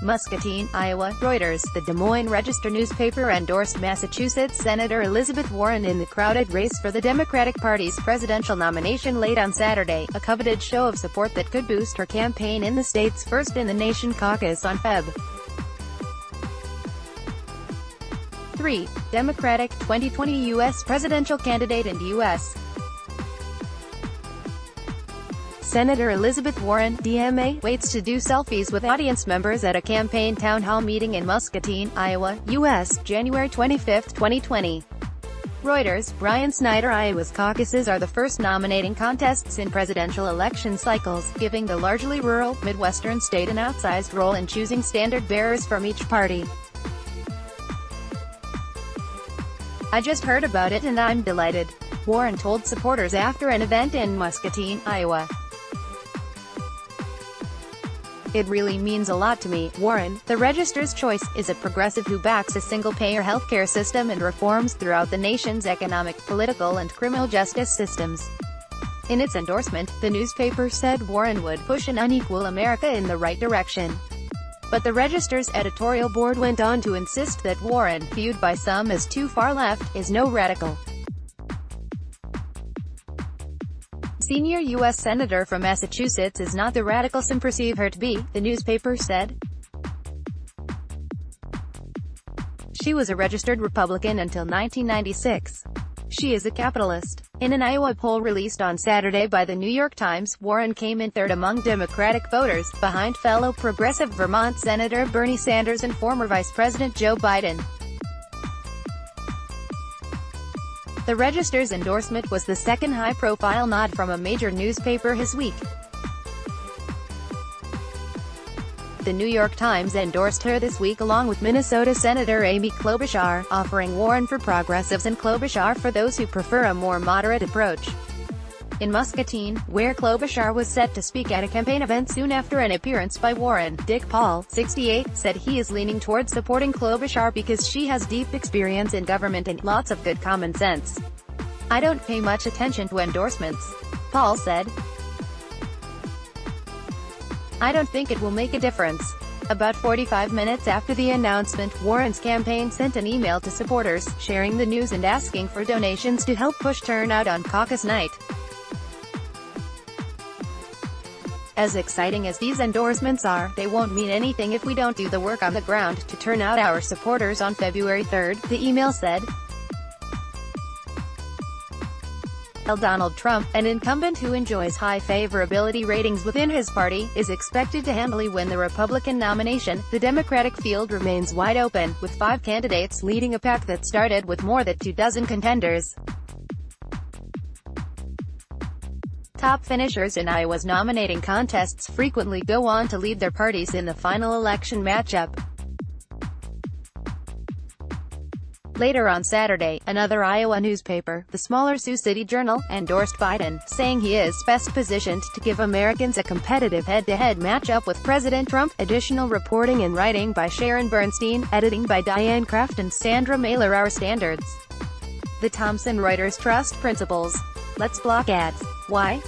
Muscatine, Iowa. Reuters, the Des Moines Register newspaper endorsed Massachusetts Senator Elizabeth Warren in the crowded race for the Democratic Party's presidential nomination late on Saturday, a coveted show of support that could boost her campaign in the state's first-in-the-nation caucus on Feb. 3. Democratic 2020 U.S. presidential candidate and U.S. Senator Elizabeth Warren, DMA, waits to do selfies with audience members at a campaign town hall meeting in Muscatine, Iowa, U.S., January 25, 2020. Reuters, Brian Snyder. Iowa's caucuses are the first nominating contests in presidential election cycles, giving the largely rural, Midwestern state an outsized role in choosing standard-bearers from each party. "I just heard about it and I'm delighted," Warren told supporters after an event in Muscatine, Iowa. "It really means a lot to me." Warren, the Register's choice, is a progressive who backs a single-payer healthcare system and reforms throughout the nation's economic, political and criminal justice systems. In its endorsement, the newspaper said Warren would push an unequal America in the right direction. But the Register's editorial board went on to insist that Warren, viewed by some as too far left, is no radical. Senior U.S. Senator from Massachusetts is not the radical some perceive her to be, the newspaper said. She was a registered Republican until 1996. She is a capitalist. In an Iowa poll released on Saturday by the New York Times, Warren came in third among Democratic voters, behind fellow progressive Vermont Senator Bernie Sanders and former Vice President Joe Biden. The Register's endorsement was the second high-profile nod from a major newspaper this week. The New York Times endorsed her this week along with Minnesota Senator Amy Klobuchar, offering Warren for progressives and Klobuchar for those who prefer a more moderate approach. In Muscatine, where Klobuchar was set to speak at a campaign event soon after an appearance by Warren, Dick Paul, 68, said he is leaning toward supporting Klobuchar because she has deep experience in government and lots of good common sense. "I don't pay much attention to endorsements," Paul said. "I don't think it will make a difference." About 45 minutes after the announcement, Warren's campaign sent an email to supporters, sharing the news and asking for donations to help push turnout on caucus night. "As exciting as these endorsements are, they won't mean anything if we don't do the work on the ground to turn out our supporters on February 3rd, the email said. Donald Trump, an incumbent who enjoys high favorability ratings within his party, is expected to handily win the Republican nomination. The Democratic field remains wide open, with 5 candidates leading a pack that started with more than 24 contenders. Top finishers in Iowa's nominating contests frequently go on to lead their parties in the final election matchup. Later on Saturday, another Iowa newspaper, the smaller Sioux City Journal, endorsed Biden, saying he is best positioned to give Americans a competitive head-to-head matchup with President Trump. Additional reporting and writing by Sharon Bernstein, editing by Diane Kraft and Sandra Mailer. Our standards. The Thomson Reuters Trust Principles. Let's block ads. Why?